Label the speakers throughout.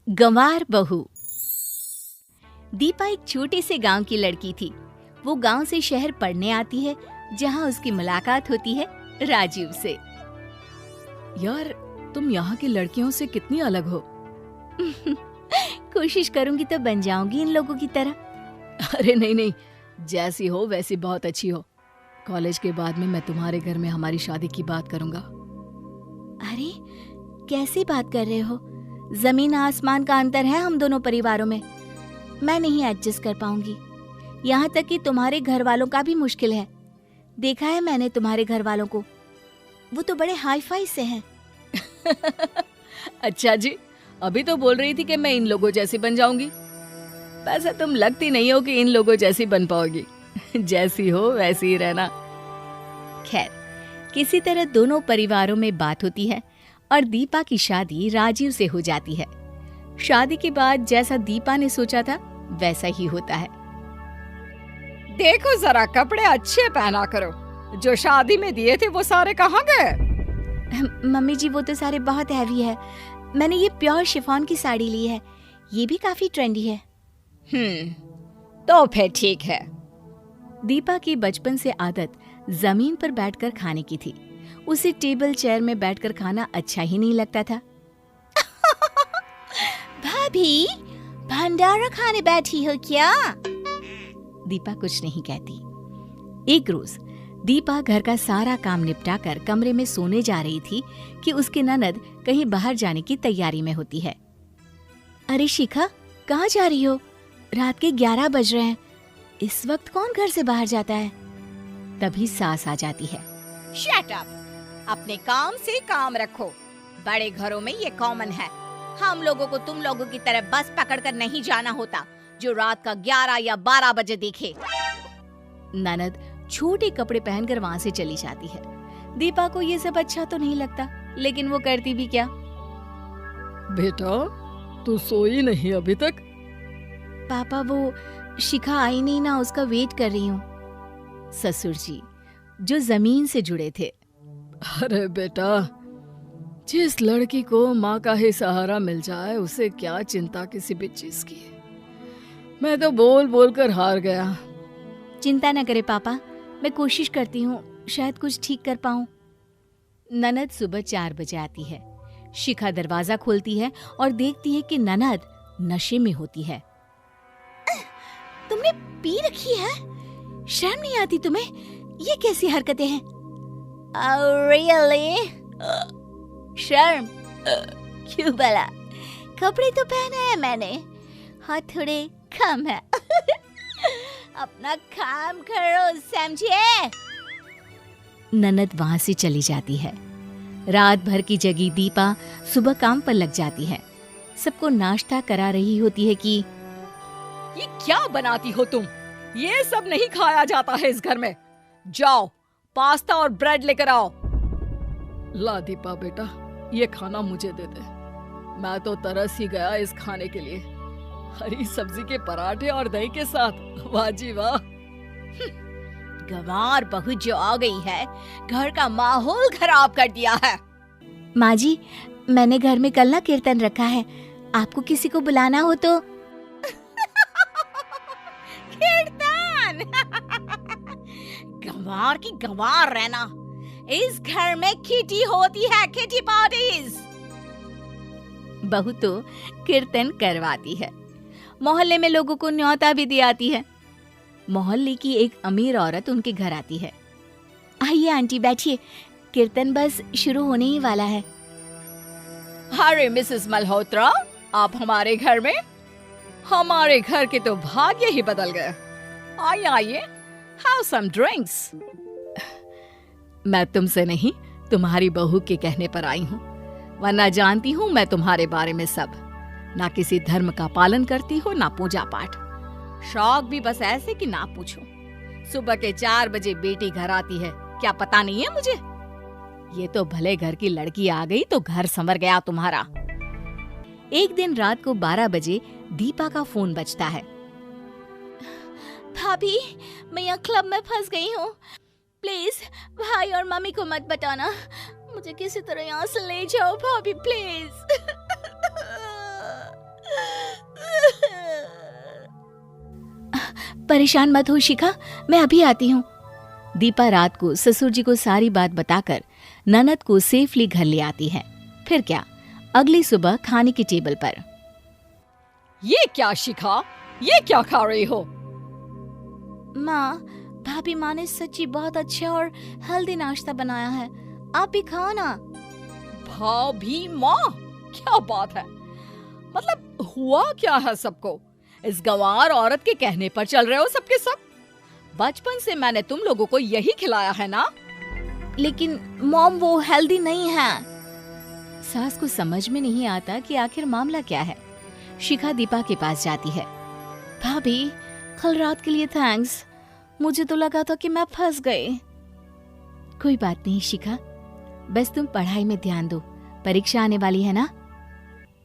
Speaker 1: गंवार बहू। दीपा एक छोटे से गांव की लड़की थी। वो गांव से शहर पढ़ने आती है, जहां उसकी मुलाकात होती है राजीव से।
Speaker 2: यार, तुम यहाँ की लड़कियों से कितनी अलग हो।
Speaker 1: कोशिश करूंगी तो बन जाऊंगी इन लोगों की तरह।
Speaker 2: अरे नहीं, जैसी हो वैसी बहुत अच्छी हो। कॉलेज के बाद में मैं तुम्हारे घर में हमारी शादी की बात करूंगा।
Speaker 1: अरे कैसी बात कर रहे हो? जमीन आसमान का अंतर है हम दोनों परिवारों में। मैं नहीं एडजस्ट कर पाऊंगी। यहाँ तक कि तुम्हारे घर वालों का भी मुश्किल है। देखा है मैंने तुम्हारे घर वालों को, वो तो बड़े हाई फाई से हैं।
Speaker 2: अच्छा जी, अभी तो बोल रही थी कि मैं इन लोगों जैसी बन जाऊंगी। वैसे तुम लगती नहीं हो कि इन लोगों जैसी बन पाओगी। जैसी हो वैसी ही रहना।
Speaker 1: खैर, किसी तरह दोनों परिवारों में बात होती है और दीपा की शादी राजीव से हो जाती है। शादी के बाद जैसा दीपा ने सोचा था वैसा ही होता है।
Speaker 3: देखो जरा, कपड़े अच्छे पहना करो। जो शादी में दिए थे वो सारे कहाँ गए?
Speaker 1: मम्मी जी, वो तो सारे बहुत हैवी है। मैंने ये प्योर शिफॉन की साड़ी ली है। ये भी काफी ट्रेंडी है।
Speaker 3: तो फिर ठीक है।
Speaker 1: दीपा की बचपन से आदत जमीन पर बैठकर खाने की थी। उसे टेबल चेयर में बैठकर खाना अच्छा ही नहीं लगता था। भाभी, भंडारा खाने बैठी हो क्या? दीपा कुछ नहीं कहती। एक रोज दीपा घर का सारा काम निपटा कर कमरे में सोने जा रही थी कि उसकी ननद कहीं बाहर जाने की तैयारी में होती है। अरे शिखा, कहाँ जा रही हो? रात के 11 बज रहे हैं। इस वक्त कौन घर से बाहर जाता है? तभी सास आ जाती है।
Speaker 3: Shut up! अपने काम से काम रखो। बड़े घरों में ये कॉमन है। हम लोगों को तुम लोगों की तरह बस पकड़कर नहीं जाना होता जो रात का 11 या 12 बजे दिखे।
Speaker 1: ननद छोटे कपड़े पहनकर वहां से चली जाती है। दीपा को ये सब अच्छा तो नहीं लगता, लेकिन वो करती भी क्या।
Speaker 2: बेटा, तू सोई नहीं अभी तक?
Speaker 1: पापा, वो शिखा आई नहीं ना, उसका वेट कर रही हूँ। ससुर जी, जो जमीन से जुड़े थे।
Speaker 2: अरे बेटा, जिस लड़की को माँ का ही सहारा मिल जाए उसे क्या चिंता किसी भी चीज की। मैं तो बोल बोल कर हार गया।
Speaker 1: चिंता न करे पापा, मैं कोशिश करती हूँ, शायद कुछ ठीक कर पाऊँ। ननद सुबह 4 बजे आती है। शिखा दरवाजा खोलती है और देखती है कि ननद नशे में होती है। तुमने पी रखी है? शर्म नहीं आती तुम्हें? ये कैसी हरकतें हैं? रियली? शर्म क्यों भला? कपड़े तो पहने हैं मैंने, हाथ थोड़े कम है। अपना काम करो, समझे? ननद वहां से चली जाती है। रात भर की जगी दीपा सुबह काम पर लग जाती है। सबको नाश्ता करा रही होती है कि
Speaker 3: ये क्या बनाती हो तुम? ये सब नहीं खाया जाता है इस घर में। जाओ, पास्ता और ब्रेड लेकर आओ।
Speaker 2: ला दीपा बेटा, ये खाना मुझे दे दे। मैं तो तरस ही गया इस खाने के लिए। हरी सब्जी के पराठे और दही के साथ। वाह जी वाह।
Speaker 3: गंवार बहू जो आ गई है, घर का माहौल खराब कर दिया है।
Speaker 1: माँ जी, मैंने घर में कल ना कीर्तन रखा है, आपको किसी को बुलाना हो तो।
Speaker 3: कीर्तन! गंवार की गंवार रहना। इस घर में किटी होती है, किटी पार्टीज।
Speaker 1: बहू तो कीर्तन करवाती है। मोहल्ले में लोगों को न्योता भी दी आती है। मोहल्ले की एक अमीर औरत उनके घर आती है। आइए आंटी, बैठिए, कीर्तन बस शुरू होने ही वाला है।
Speaker 3: अरे मिसेस मल्होत्रा, आप हमारे घर में? हमारे घर के तो भाग्य ही बदल गए। आइए आइए, हैव सम ड्रिंक्स।
Speaker 2: मैं तुमसे नहीं, तुम्हारी बहू के कहने पर आई हूँ, वरना जानती हूँ मैं तुम्हारे बारे में सब। ना किसी धर्म का पालन करती हो, ना पूजा पाठ।
Speaker 3: शौक भी बस ऐसे कि ना पूछो। सुबह के 4 बजे बेटी घर आती है, क्या पता नहीं है मुझे?
Speaker 1: ये तो भले घर की लड़की आ गई तो घर संवर गया तुम्हारा। एक दिन रात को 12 बजे दीपा का फोन बजता है। भाभी, मैं यहाँ क्लब में फंस गई हूँ। प्लीज भाई और मम्मी को मत बताना। मुझे किसी तरह यहाँ से ले जाओ भाभी, प्लीज। परेशान मत हो शिखा, मैं अभी आती हूँ। दीपा रात को ससुर जी को सारी बात बताकर ननद को सेफली घर ले आती है। फिर क्या, अगली सुबह खाने की टेबल पर।
Speaker 2: ये क्या शिखा, ये क्या खा रही हो?
Speaker 1: माँ, भाभी माँ ने सच्ची बहुत अच्छा और हेल्दी नाश्ता बनाया है, आप भी खाओ ना।
Speaker 2: भाभी माँ, क्या बात है? मतलब हुआ क्या है सबको? इस गंवार औरत के कहने पर चल रहे हो सबके सब? बचपन से मैंने तुम लोगों को यही खिलाया है ना?
Speaker 1: लेकिन मॉम वो हेल्दी नहीं है। सास को समझ में नहीं आता कि आखिर मामला क्या है। शिखा दीपा के पास जाती है। भाभी, कल रात के लिए थैंक्स, मुझे तो लगा था कि मैं फंस गई। कोई बात नहीं शिखा, बस तुम पढ़ाई में ध्यान दो, परीक्षा आने वाली है ना।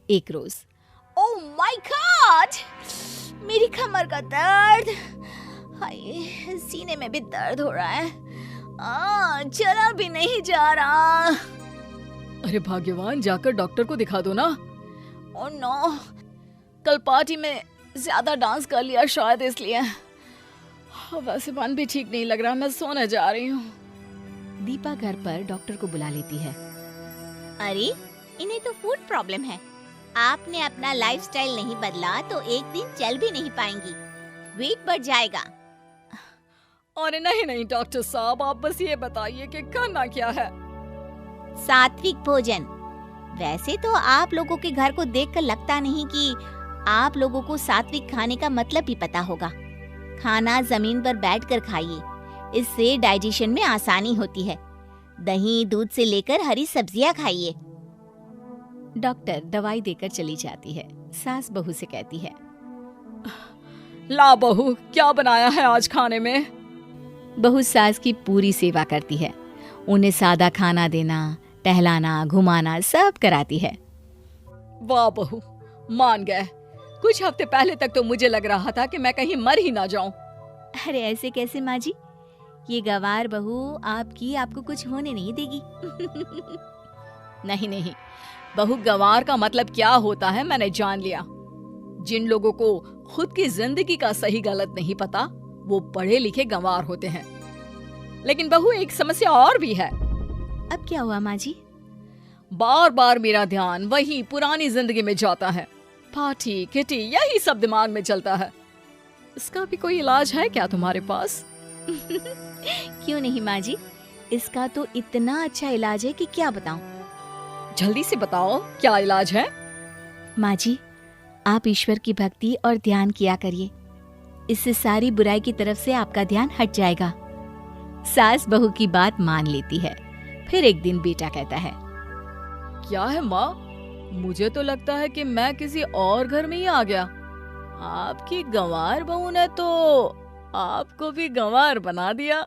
Speaker 1: एक रोज। ओह माय गॉड, मेरी कमर का दर्द, हाय सीने में भी दर्द हो रहा है, चला भी नहीं जा रहा।
Speaker 2: अरे भाग्यवान, जाकर डॉक्टर को दिखा दो ना।
Speaker 1: ओह नो, कल पार्टी में ज्यादा डांस कर लिया शायद इसलिए।
Speaker 2: वैसे मन भी ठीक नहीं लग रहा, मैं सोने जा रही हूँ।
Speaker 1: दीपा घर पर डॉक्टर को बुला लेती है।
Speaker 3: अरे, इन्हें तो फूड प्रॉब्लम है। आपने अपना लाइफस्टाइल नहीं बदला तो एक दिन चल भी नहीं पाएंगी, वेट बढ़ जाएगा।
Speaker 2: अरे नहीं नहीं डॉक्टर साहब, आप बस ये बताइए कि करना क्या है।
Speaker 3: सात्विक भोजन। वैसे तो आप लोगों के घर को देखकर लगता नहीं कि आप लोगों को सात्विक खाने का मतलब भी पता होगा। खाना जमीन पर बैठकर खाइए, इससे डाइजेशन में आसानी होती है। दही दूध से लेकर हरी सब्जियां खाइए।
Speaker 1: डॉक्टर दवाई देकर चली जाती है। सास बहू से कहती है,
Speaker 2: ला बहू, क्या बनाया है आज खाने में?
Speaker 1: बहू सास की पूरी सेवा करती है, उन्हें सादा खाना देना, टहलाना, घुमाना सब कराती है।
Speaker 2: वाह बहू, मान गए। कुछ हफ्ते पहले तक तो मुझे लग रहा था कि मैं कहीं मर ही ना जाऊं।
Speaker 1: अरे ऐसे कैसे माँ जी, ये गवार बहू आपको कुछ होने नहीं देगी।
Speaker 2: नहीं नहीं, बहू गंवार का मतलब क्या होता है मैंने जान लिया। जिन लोगों को खुद की जिंदगी का सही गलत नहीं पता, वो पढ़े लिखे गंवार होते हैं। लेकिन बहू, एक समस्या और भी है।
Speaker 1: अब क्या हुआ माँ जी?
Speaker 2: बार बार मेरा ध्यान वही पुरानी जिंदगी में जाता है। पार्टी, किटी, यही सब दिमाग में चलता है। इसका भी कोई इलाज है क्या तुम्हारे पास?
Speaker 1: क्यों नहीं माँ जी, इसका तो इतना अच्छा इलाज है कि क्या बताऊं।
Speaker 2: जल्दी से बताओ, क्या इलाज है?
Speaker 1: माँ जी, आप ईश्वर की भक्ति और ध्यान किया करिए, इससे सारी बुराई की तरफ से आपका ध्यान हट जाएगा। सास बहू की बात मान लेती है। फिर एक दिन बेटा कहता है,
Speaker 2: क्या है माँ? मुझे तो लगता है कि मैं किसी और घर में ही आ गया। आपकी गंवार बहू ने तो आपको भी गंवार बना दिया।